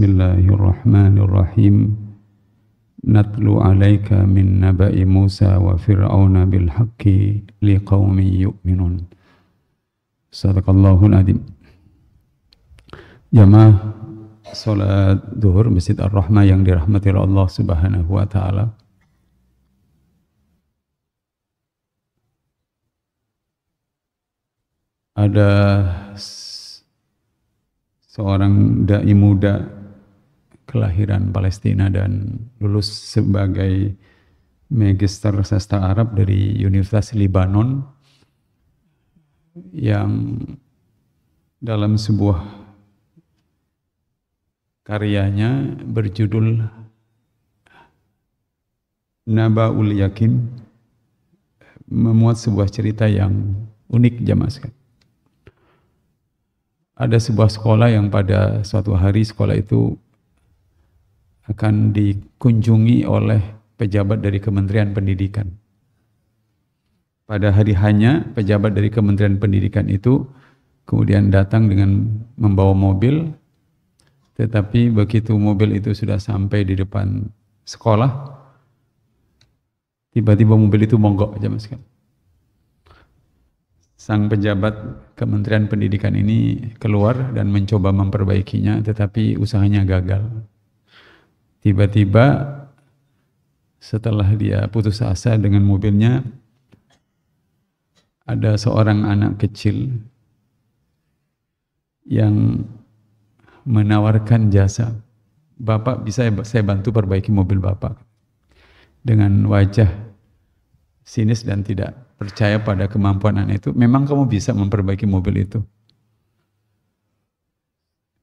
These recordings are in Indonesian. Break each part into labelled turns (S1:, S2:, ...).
S1: Bismillahirrahmanirrahim. Natlu alaika min naba'i Musa wa fir'auna bil haqqi liqaumin yu'minun. Sadaqallahul adzim. Jamaah salat zuhur Masjid Ar-Rahmah yang dirahmati Allah Subhanahu wa taala. Ada seorang dai muda kelahiran Palestina dan lulus sebagai magister sastra Arab dari Universitas Libanon yang dalam sebuah karyanya berjudul Naba'ul Yakin memuat sebuah cerita yang unik jamaah sekalian. Ada sebuah sekolah yang pada suatu hari sekolah itu akan dikunjungi oleh pejabat dari Kementerian Pendidikan. Pada hari hanya pejabat dari Kementerian Pendidikan itu kemudian datang dengan membawa mobil, tetapi begitu mobil itu sudah sampai di depan sekolah, tiba-tiba mobil itu monggok aja mas kan. Sang pejabat Kementerian Pendidikan ini keluar dan mencoba memperbaikinya, tetapi usahanya gagal. Tiba-tiba setelah dia putus asa dengan mobilnya, ada seorang anak kecil yang menawarkan jasa. Bapak, bisa saya bantu perbaiki mobil Bapak. Dengan wajah sinis dan tidak percaya pada kemampuan anak itu, memang kamu bisa memperbaiki mobil itu?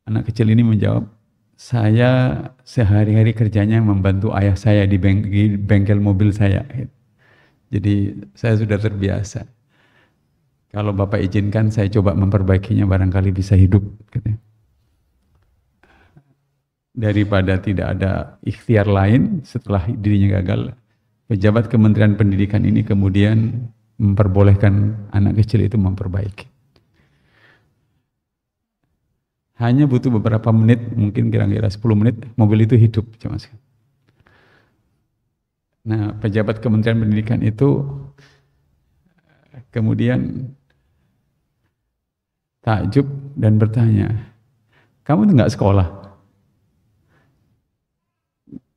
S1: Anak kecil ini menjawab, saya sehari-hari kerjanya membantu ayah saya di bengkel mobil saya. Jadi saya sudah terbiasa. Kalau Bapak izinkan saya coba memperbaikinya, barangkali bisa hidup. Daripada tidak ada ikhtiar lain setelah dirinya gagal, pejabat Kementerian Pendidikan ini kemudian memperbolehkan anak kecil itu memperbaiki. Hanya butuh beberapa menit, mungkin kira-kira 10 menit, mobil itu hidup. Nah, pejabat Kementerian Pendidikan itu kemudian takjub dan bertanya, kamu enggak sekolah?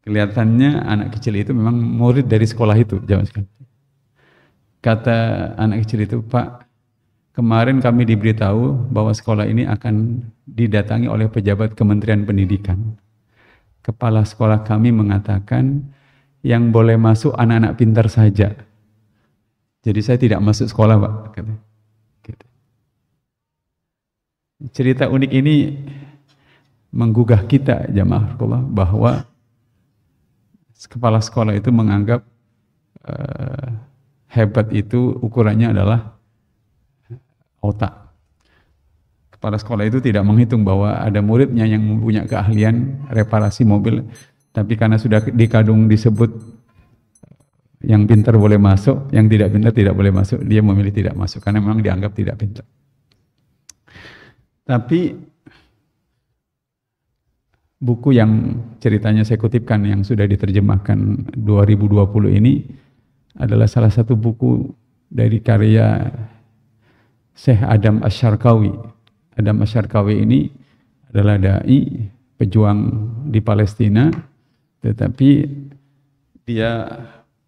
S1: Kelihatannya anak kecil itu memang murid dari sekolah itu. Kata anak kecil itu, Pak, kemarin kami diberitahu bahwa sekolah ini akan didatangi oleh pejabat Kementerian Pendidikan. Kepala sekolah kami mengatakan yang boleh masuk anak-anak pintar saja. Jadi saya tidak masuk sekolah, Pak. Gitu. Cerita unik ini menggugah kita, jamaah Allah, bahwa kepala sekolah itu menganggap hebat itu ukurannya adalah otak. Kepala sekolah itu tidak menghitung bahwa ada muridnya yang mempunyai keahlian reparasi mobil, tapi karena sudah dikadung disebut yang pintar boleh masuk, yang tidak pintar tidak boleh masuk, dia memilih tidak masuk karena memang dianggap tidak pintar. Tapi buku yang ceritanya saya kutipkan yang sudah diterjemahkan 2020 ini adalah salah satu buku dari karya Syekh Adam Asy-Syarqawi. Adam Asy-Syarqawi ini adalah dai, pejuang di Palestina, tetapi dia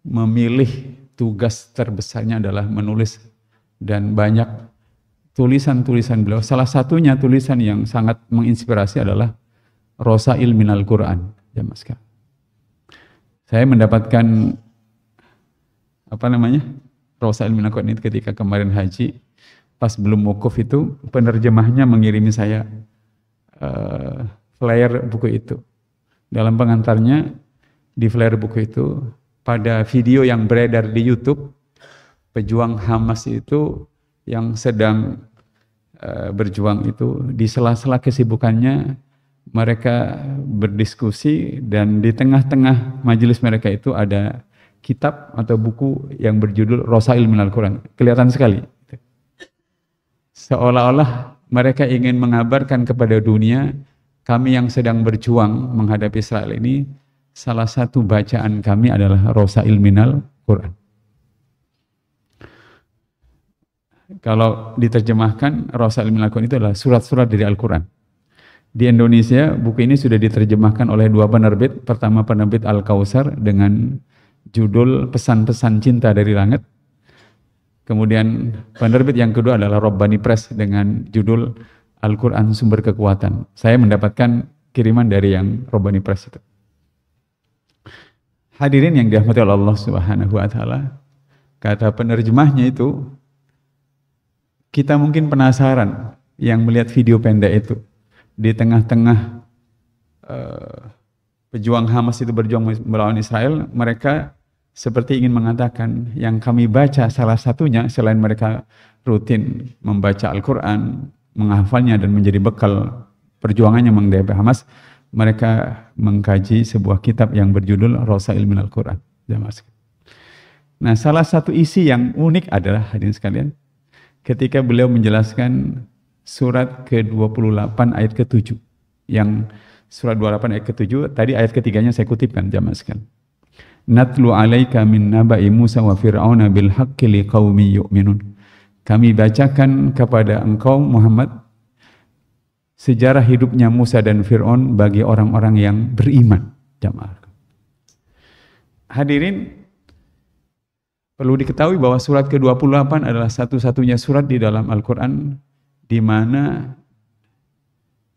S1: memilih tugas terbesarnya adalah menulis, dan banyak tulisan-tulisan beliau. Salah satunya tulisan yang sangat menginspirasi adalah Rosail Minal Quran. Saya mendapatkan Rosail Minal Quran itu ketika kemarin haji. Pas belum wukuf itu, penerjemahnya mengirimi saya flyer buku itu. Dalam pengantarnya, di flyer buku itu, pada video yang beredar di YouTube, pejuang Hamas itu yang sedang berjuang itu, di sela-sela kesibukannya, mereka berdiskusi, dan di tengah-tengah majelis mereka itu ada kitab atau buku yang berjudul Rosail Minal Quran. Kelihatan sekali. Seolah-olah mereka ingin mengabarkan kepada dunia kami yang sedang berjuang menghadapi Israel ini, salah satu bacaan kami adalah Rasail Minal Quran. Kalau diterjemahkan, Rasail Minal Quran itu adalah surat-surat dari Al-Quran. Di Indonesia, buku ini sudah diterjemahkan oleh 2 penerbit. Pertama penerbit Al-Kausar dengan judul Pesan-Pesan Cinta dari Langit. Kemudian penerbit yang kedua adalah Robbani Press dengan judul Al-Quran Sumber Kekuatan. Saya mendapatkan kiriman dari yang Robbani Press itu. Hadirin yang dirahmati oleh Allah Subhanahu wa taala, kata penerjemahnya itu, kita mungkin penasaran yang melihat video pendek itu. Di tengah-tengah pejuang Hamas itu berjuang melawan Israel, mereka seperti ingin mengatakan yang kami baca salah satunya selain mereka rutin membaca Al-Quran, menghafalnya dan menjadi bekal perjuangannya menghadapi Hamas, mereka mengkaji sebuah kitab yang berjudul Rasail Minal Quran. Nah, salah satu isi yang unik adalah, hadirin sekalian, ketika beliau menjelaskan surat ke-28 ayat ke-7. Yang surat 28 ayat ke-7, tadi ayat ketiganya saya kutipkan jamaah sekalian. Natlu alaika min naba'i Musa wa Fir'auna bil haqqi liqaumi yu'minun. Kami bacakan kepada engkau Muhammad sejarah hidupnya Musa dan Fir'aun bagi orang-orang yang beriman. Jamaah. Hadirin, perlu diketahui bahwa surat ke-28 adalah satu-satunya surat di dalam Al-Quran di mana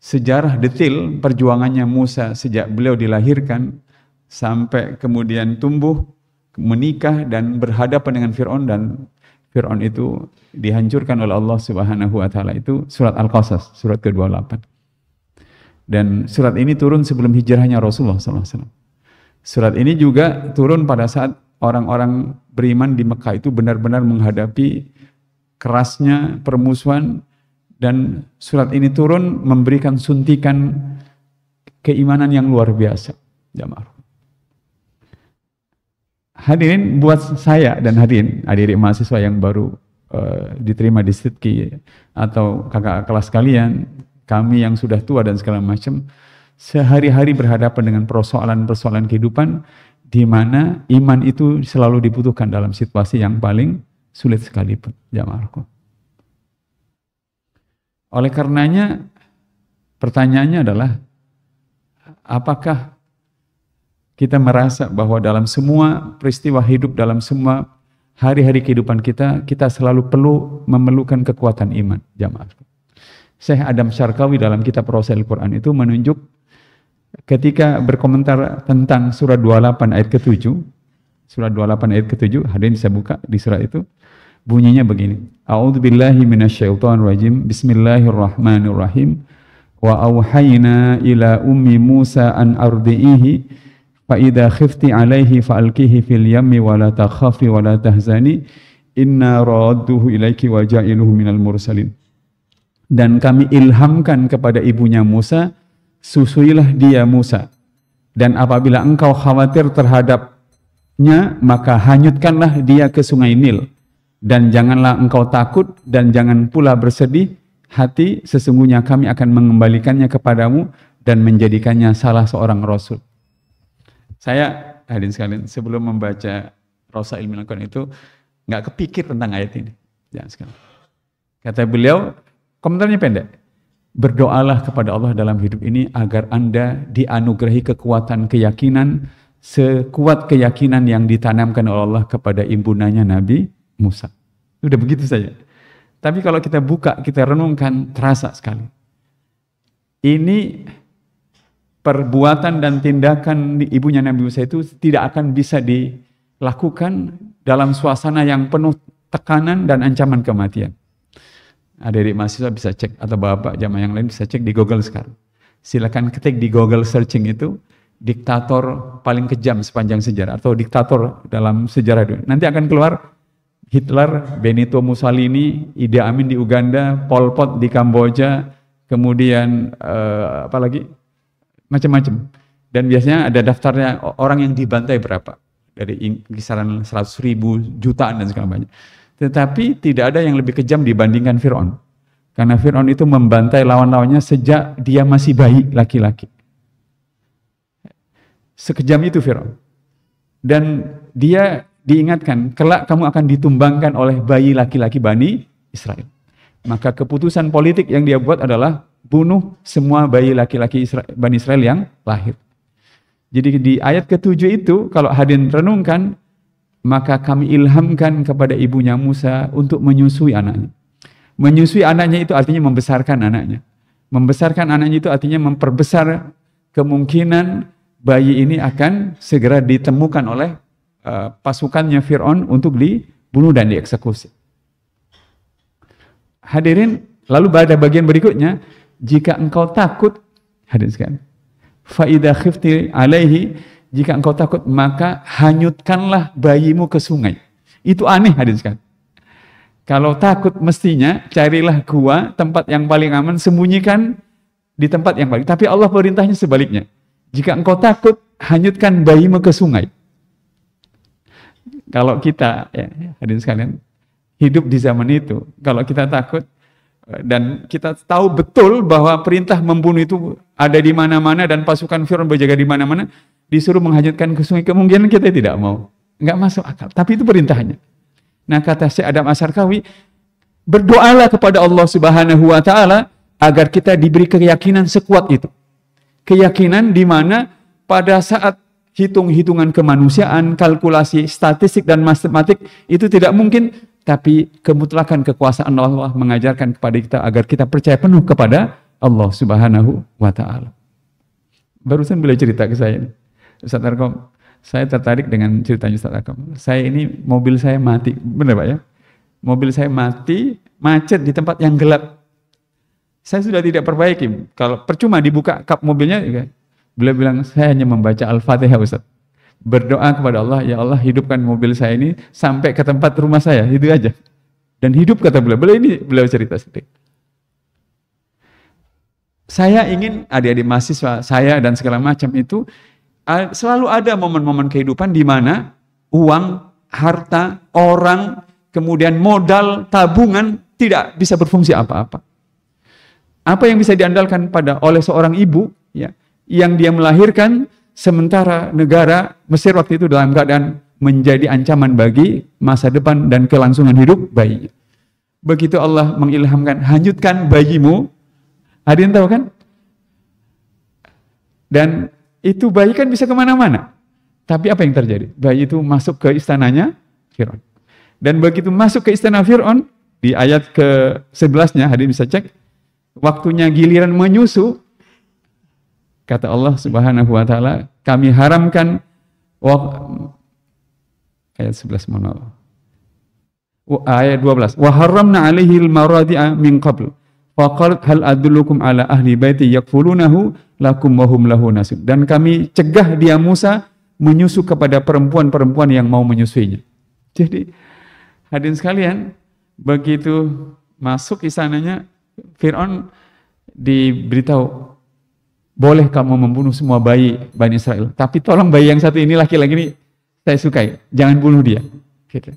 S1: sejarah detil perjuangannya Musa sejak beliau dilahirkan sampai kemudian tumbuh, menikah dan berhadapan dengan Fir'aun, dan Fir'aun itu dihancurkan oleh Allah Subhanahu wa taala. Itu surat Al-Qasas, surat ke-28. Dan surat ini turun sebelum hijrahnya Rasulullah SAW. Surat ini juga turun pada saat orang-orang beriman di Mekah itu benar-benar menghadapi kerasnya permusuhan, dan surat ini turun memberikan suntikan keimanan yang luar biasa. Jamaah. Hadirin, buat saya dan hadirin adik-adik mahasiswa yang baru diterima di Sidki atau kakak kelas kalian, kami yang sudah tua dan segala macam, sehari-hari berhadapan dengan persoalan-persoalan kehidupan di mana iman itu selalu dibutuhkan dalam situasi yang paling sulit sekalipun. Jamaahku. Oleh karenanya, pertanyaannya adalah, apakah kita merasa bahwa dalam semua peristiwa hidup, dalam semua hari-hari kehidupan kita, kita selalu perlu memerlukan kekuatan iman, jamaah. Syekh Adam Syarqawi dalam kitab Rasail Quran itu menunjuk ketika berkomentar tentang surat 28 ayat ke-7, surat 28 ayat ke-7, hadirin bisa buka di surat itu, bunyinya begini. A'udzubillahi minasyaitonirrajim. Bismillahirrahmanirrahim. Wa auhayna ila ummi Musa an ardi'ihi فَإِذَا خِفْتِ عَلَيْهِ فَأَلْقِهِ فِي الْيَمِّ وَلَا تَخَافِي وَلَا تَحْزَنِي إِنَّا رَادُّهُ إِلَيْكِ وَجَاعِلُهُ مِنَ الْمُرْسَلِينَ. Dan kami ilhamkan kepada ibunya Musa, susuilah dia Musa, dan apabila engkau khawatir terhadapnya, maka hanyutkanlah dia ke sungai Nil, dan janganlah engkau takut dan jangan pula bersedih hati, sesungguhnya kami akan mengembalikannya kepadamu dan menjadikannya salah seorang rasul. Saya, hadirin sekalian, sebelum membaca Rasail Minal Quran itu nggak kepikir tentang ayat ini. Jangan sekali. Kata beliau, komentarnya pendek. Berdoalah kepada Allah dalam hidup ini agar Anda dianugerahi kekuatan keyakinan sekuat keyakinan yang ditanamkan oleh Allah kepada ibundanya Nabi Musa. Udah begitu saja. Tapi kalau kita buka, kita renungkan, terasa sekali. Ini perbuatan dan tindakan ibunya Nabi Musa itu tidak akan bisa dilakukan dalam suasana yang penuh tekanan dan ancaman kematian. Adik-adik mahasiswa bisa cek, atau bapak jamaah yang lain bisa cek di Google sekarang. Silakan ketik di Google searching itu, diktator paling kejam sepanjang sejarah, atau diktator dalam sejarah dunia. Nanti akan keluar Hitler, Benito Mussolini, Idi Amin di Uganda, Pol Pot di Kamboja, kemudian apalagi macam-macam. Dan biasanya ada daftarnya orang yang dibantai berapa, dari kisaran 100.000, jutaan dan segala macam. Tetapi tidak ada yang lebih kejam dibandingkan Fir'aun. Karena Fir'aun itu membantai lawan-lawannya sejak dia masih bayi laki-laki. Sekejam itu Fir'aun. Dan dia diingatkan, kelak kamu akan ditumbangkan oleh bayi laki-laki Bani Israel. Maka keputusan politik yang dia buat adalah bunuh semua bayi laki-laki Bani Israel yang lahir. Jadi di ayat ke-7 itu, kalau hadirin renungkan, maka kami ilhamkan kepada ibunya Musa untuk menyusui anaknya. Menyusui anaknya itu artinya membesarkan anaknya. Membesarkan anaknya itu artinya memperbesar kemungkinan bayi ini akan segera ditemukan oleh pasukannya Fir'aun untuk dibunuh dan dieksekusi. Hadirin, lalu pada bagian berikutnya, jika engkau takut, hadirin sekalian, fa idza khifti alaihi, jika engkau takut maka hanyutkanlah bayimu ke sungai. Itu aneh hadirin sekalian. Kalau takut mestinya carilah gua, tempat yang paling aman, sembunyikan di tempat yang paling. Tapi Allah perintahnya sebaliknya. Jika engkau takut, hanyutkan bayimu ke sungai. Kalau kita, ya, hadirin sekalian, hidup di zaman itu, kalau kita takut dan kita tahu betul bahwa perintah membunuh itu ada di mana-mana dan pasukan Fir'aun berjaga di mana-mana, disuruh menghanyutkan ke sungai, kemungkinan kita tidak mau. Enggak masuk akal. Tapi itu perintahnya. Nah, kata Syekh Adam Asyarkawi, berdoalah kepada Allah Subhanahu wa Ta'ala agar kita diberi keyakinan sekuat itu. Keyakinan di mana pada saat hitung-hitungan kemanusiaan, kalkulasi statistik dan matematik itu tidak mungkin, tapi kemutlakan kekuasaan Allah mengajarkan kepada kita agar kita percaya penuh kepada Allah Subhanahu wa Ta'ala. Barusan beliau cerita ke saya, Ustaz Arkom, saya tertarik dengan ceritanya Ustaz Arkom. Saya ini mobil saya mati, benar Pak ya? Mobil saya mati, macet di tempat yang gelap. Saya sudah tidak perbaiki. Kalau percuma dibuka kap mobilnya, beliau bilang, saya hanya membaca Al-Fatihah Ustaz. Berdoa kepada Allah, ya Allah hidupkan mobil saya ini sampai ke tempat rumah saya, itu aja. Dan hidup kata beliau. Beliau cerita sedikit. Saya ingin adik-adik mahasiswa saya dan segala macam itu selalu ada momen-momen kehidupan di mana uang, harta, orang, kemudian modal, tabungan tidak bisa berfungsi apa-apa. Apa yang bisa diandalkan oleh seorang ibu, ya, yang dia melahirkan sementara negara Mesir waktu itu dalam keadaan menjadi ancaman bagi masa depan dan kelangsungan hidup bayinya. Begitu Allah mengilhamkan, hanyutkan bayimu, hadirin tahu kan? Dan itu bayi kan bisa kemana-mana. Tapi apa yang terjadi? Bayi itu masuk ke istananya Fir'aun. Dan begitu masuk ke istana Fir'aun, di ayat ke-11-nya, hadirin bisa cek, waktunya giliran menyusu, kata Allah Subhanahu wa Ta'ala, kami haramkan ayat 11 mana? Ayat 12. Wa haramna 'alaihi al-maradi'a min qabl. Wa qalat hal adullukum ala ahli baiti yakfulunahu lakum wa hum lahu nasib. Dan kami cegah dia Musa menyusu kepada perempuan-perempuan yang mau menyusuinya. Jadi hadirin sekalian, begitu masuk istananya Fir'aun diberitahu, boleh kamu membunuh semua bayi Bani Israel, tapi tolong bayi yang satu ini, laki-laki ini saya sukai, jangan bunuh dia. Gitu.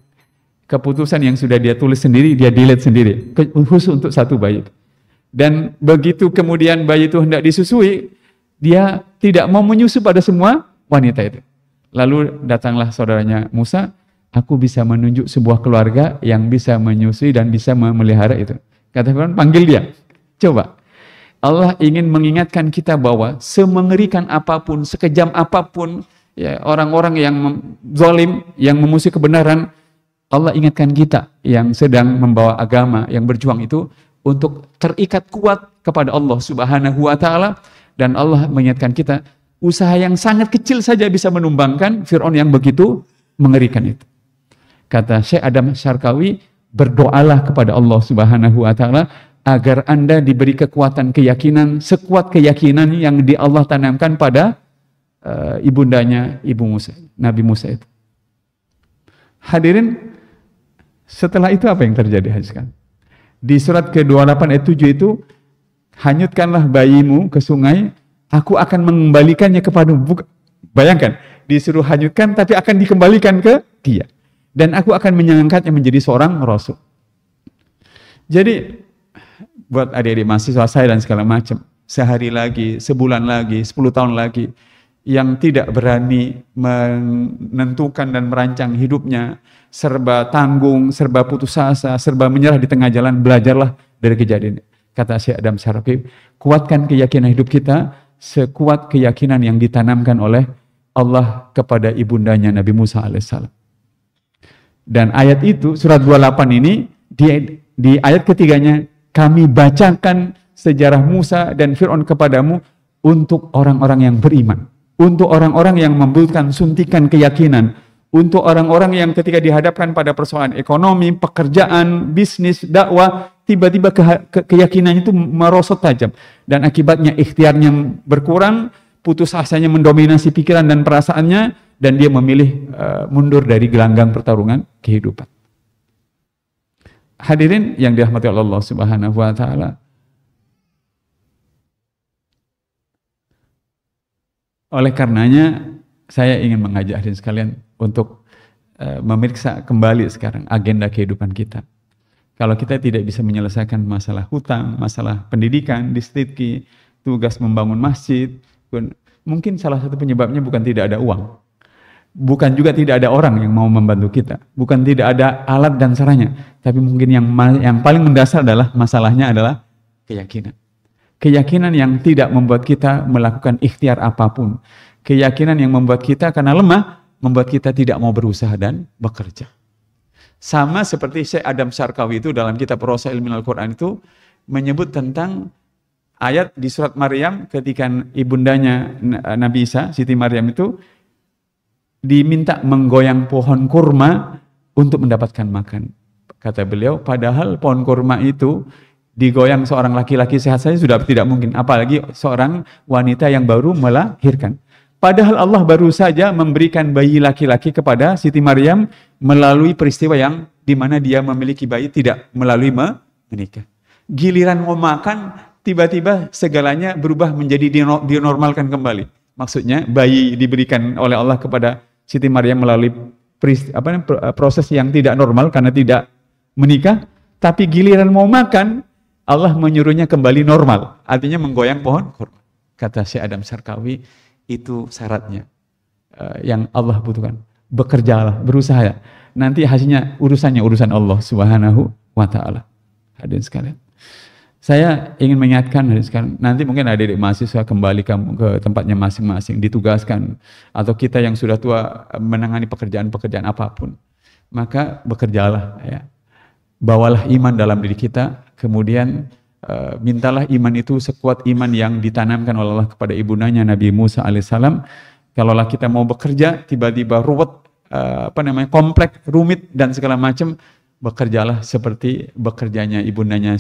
S1: Keputusan yang sudah dia tulis sendiri, dia delete sendiri, khusus untuk satu bayi. Dan begitu kemudian bayi itu hendak disusui, dia tidak mau menyusu pada semua wanita itu. Lalu datanglah saudaranya Musa, aku bisa menunjuk sebuah keluarga yang bisa menyusui dan bisa memelihara itu. Kata Fir'aun, panggil dia. Coba. Allah ingin mengingatkan kita bahwa semengerikan apapun, sekejam apapun, ya, orang-orang yang zalim, yang memusuhi kebenaran, Allah ingatkan kita yang sedang membawa agama, yang berjuang itu, untuk terikat kuat kepada Allah Subhanahu wa Ta'ala. Dan Allah mengingatkan kita, usaha yang sangat kecil saja bisa menumbangkan Fir'aun yang begitu mengerikan itu. Kata Syekh Adam Asyarkawi, berdoalah kepada Allah Subhanahu wa Ta'ala agar Anda diberi kekuatan keyakinan, sekuat keyakinan yang di Allah tanamkan pada ibundanya Ibu Musa, Nabi Musa itu. Hadirin, setelah itu apa yang terjadi hadirin? Di surat ke-28 ayat 7 itu, hanyutkanlah bayimu ke sungai, aku akan mengembalikannya kepadamu. Bayangkan, disuruh hanyutkan tapi akan dikembalikan ke dia. Dan aku akan mengangkatnya menjadi seorang rasul. Jadi buat adik-adik mahasiswa saya dan segala macam. Sehari lagi, sebulan lagi, 10 tahun lagi, yang tidak berani menentukan dan merancang hidupnya, serba tanggung, serba putus asa, serba menyerah di tengah jalan, belajarlah dari kejadian. Kata Syekh Adam Syaraqi, kuatkan keyakinan hidup kita sekuat keyakinan yang ditanamkan oleh Allah kepada ibundanya Nabi Musa alaihissalam. Dan ayat itu, surat 28 ini, di ayat ketiganya, kami bacakan sejarah Musa dan Fir'aun kepadamu untuk orang-orang yang beriman. Untuk orang-orang yang membutuhkan suntikan keyakinan. Untuk orang-orang yang ketika dihadapkan pada persoalan ekonomi, pekerjaan, bisnis, dakwah, tiba-tiba keyakinannya itu merosot tajam. Dan akibatnya ikhtiarnya berkurang, putus asanya mendominasi pikiran dan perasaannya, dan dia memilih mundur dari gelanggang pertarungan kehidupan. Hadirin yang dirahmati Allah Subhanahu wa taala. Oleh karenanya saya ingin mengajak hadirin sekalian untuk memeriksa kembali sekarang agenda kehidupan kita. Kalau kita tidak bisa menyelesaikan masalah hutang, masalah pendidikan, distriki, tugas membangun masjid, mungkin salah satu penyebabnya bukan tidak ada uang. Bukan juga tidak ada orang yang mau membantu kita. Bukan tidak ada alat dan sarana. Tapi mungkin yang paling mendasar adalah masalahnya adalah keyakinan. Keyakinan yang tidak membuat kita melakukan ikhtiar apapun. Keyakinan yang membuat kita karena lemah, membuat kita tidak mau berusaha dan bekerja. Sama seperti Syekh Adam Syarqawi itu dalam kitab Rasail Minal Quran itu menyebut tentang ayat di surat Maryam ketika ibundanya Nabi Isa, Siti Maryam itu diminta menggoyang pohon kurma untuk mendapatkan makan. Kata beliau, padahal pohon kurma itu digoyang seorang laki-laki sehat saja sudah tidak mungkin, apalagi seorang wanita yang baru melahirkan. Padahal Allah baru saja memberikan bayi laki-laki kepada Siti Maryam melalui peristiwa yang dimana dia memiliki bayi tidak melalui menikah. Giliran mau makan, tiba-tiba segalanya berubah menjadi dinormalkan kembali. Maksudnya bayi diberikan oleh Allah kepada Siti Maryam melalui proses yang tidak normal karena tidak menikah, tapi giliran mau makan, Allah menyuruhnya kembali normal, artinya menggoyang pohon kurma. Kata Syekh Adam Syarqawi, itu syaratnya yang Allah butuhkan. Bekerjalah, berusaha. Nanti hasilnya urusan Allah Subhanahu wa taala. Hadirin sekalian. Saya ingin mengingatkan hadirin sekalian, nanti mungkin adik-adik mahasiswa kembali ke tempatnya masing-masing, ditugaskan, atau kita yang sudah tua menangani pekerjaan-pekerjaan apapun. Maka bekerjalah ya. Bawalah iman dalam diri kita, kemudian mintalah iman itu sekuat iman yang ditanamkan oleh Allah kepada ibundanya Nabi Musa alaihissalam. Kalaulah kita mau bekerja, tiba-tiba ruwet, kompleks, rumit dan segala macam, bekerjalah seperti bekerjanya ibundanya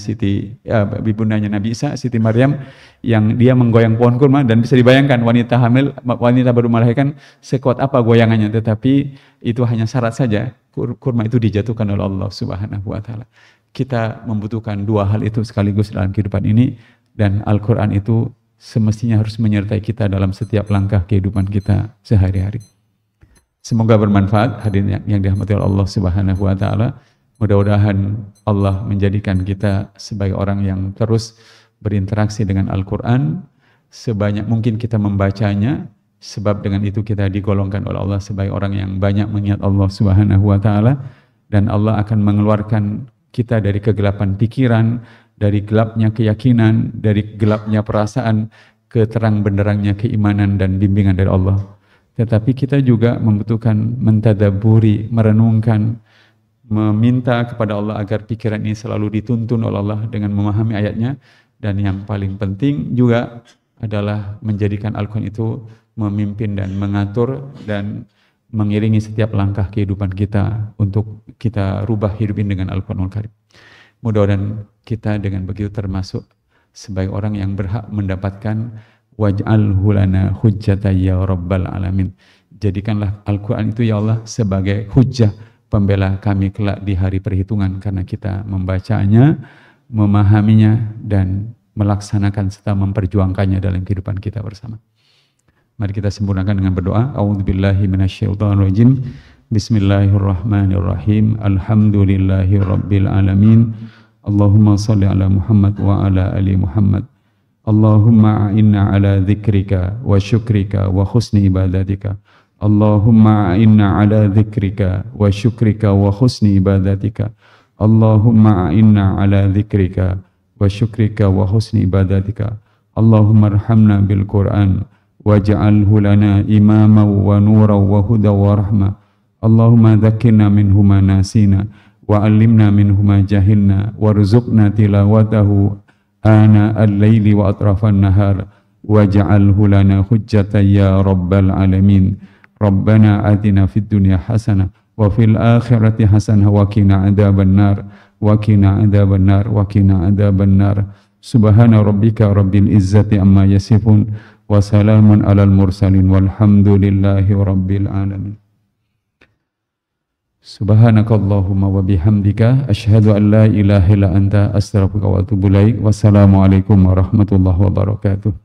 S1: Nabi Isa, Siti Maryam, yang dia menggoyang pohon kurma, dan bisa dibayangkan wanita hamil, wanita baru melahirkan, sekuat apa goyangannya, tetapi itu hanya syarat saja, kurma itu dijatuhkan oleh Allah Subhanahu wa taala. Kita membutuhkan dua hal itu sekaligus dalam kehidupan ini, dan Al-Quran itu semestinya harus menyertai kita dalam setiap langkah kehidupan kita sehari-hari. Semoga bermanfaat hadirin yang dirahmati oleh Allah Subhanahu wa taala. Mudah-mudahan Allah menjadikan kita sebagai orang yang terus berinteraksi dengan Al-Quran, sebanyak mungkin kita membacanya, sebab dengan itu kita digolongkan oleh Allah sebagai orang yang banyak mengingat Allah Subhanahu wa taala, dan Allah akan mengeluarkan kita dari kegelapan pikiran, dari gelapnya keyakinan, dari gelapnya perasaan, ke terang benderangnya keimanan dan bimbingan dari Allah. Tetapi kita juga membutuhkan mentadaburi, merenungkan, meminta kepada Allah agar pikiran ini selalu dituntun oleh Allah dengan memahami ayatnya, dan yang paling penting juga adalah menjadikan Al-Quran itu memimpin dan mengatur dan mengiringi setiap langkah kehidupan kita untuk kita rubah hidup ini dengan Al-Quranul Karim. Mudah-mudahan kita dengan begitu termasuk sebagai orang yang berhak mendapatkan waj'alhu lana hujjatan ya rabbal alamin. Jadikanlah Al-Quran itu ya Allah sebagai hujjah pembela kami kelak di hari perhitungan, karena kita membacanya, memahaminya, dan melaksanakan serta memperjuangkannya dalam kehidupan kita bersama. Mari kita sempurnakan dengan berdoa. A'udzubillahi minasyaitonirrajim. Bismillahirrahmanirrahim. Alhamdulillahirabbil alamin. Allahumma salli ala Muhammad wa ala ali Muhammad. Allahumma a'inna ala dzikrika wa syukrika wa husni ibadatika. Allahumma a'inna ala dzikrika wa syukrika wa husni ibadatika. Allahumma a'inna ala dzikrika wa syukrika wa husni ibadatika. Allahumma arhamna bil Qur'an waj'alhu lana imama wa nura wa huda wa rahma. Allahumma dhakkirna minhu ma nasina wa 'allimna minhu ma jahilna warzuqna tilawatahu ana al-laili wa atrafan nahar waj'alhu lana hujjatan ya rabbal alamin. Rabbana atina fid dunya hasanah wa fil akhirati hasanah wa qina adzaban nar wa qina adzaban nar wa qina adzaban nar. Subhana rabbika rabbil izzati amma yasifun wa salamun alal mursalin walhamdulillahi rabbil alamin. Subhanakallahumma wa bihamdika asyhadu an la ilaha illa anta astaghfiruka wa atubu ilaik. Wassalamualaikum warahmatullahi wabarakatuh.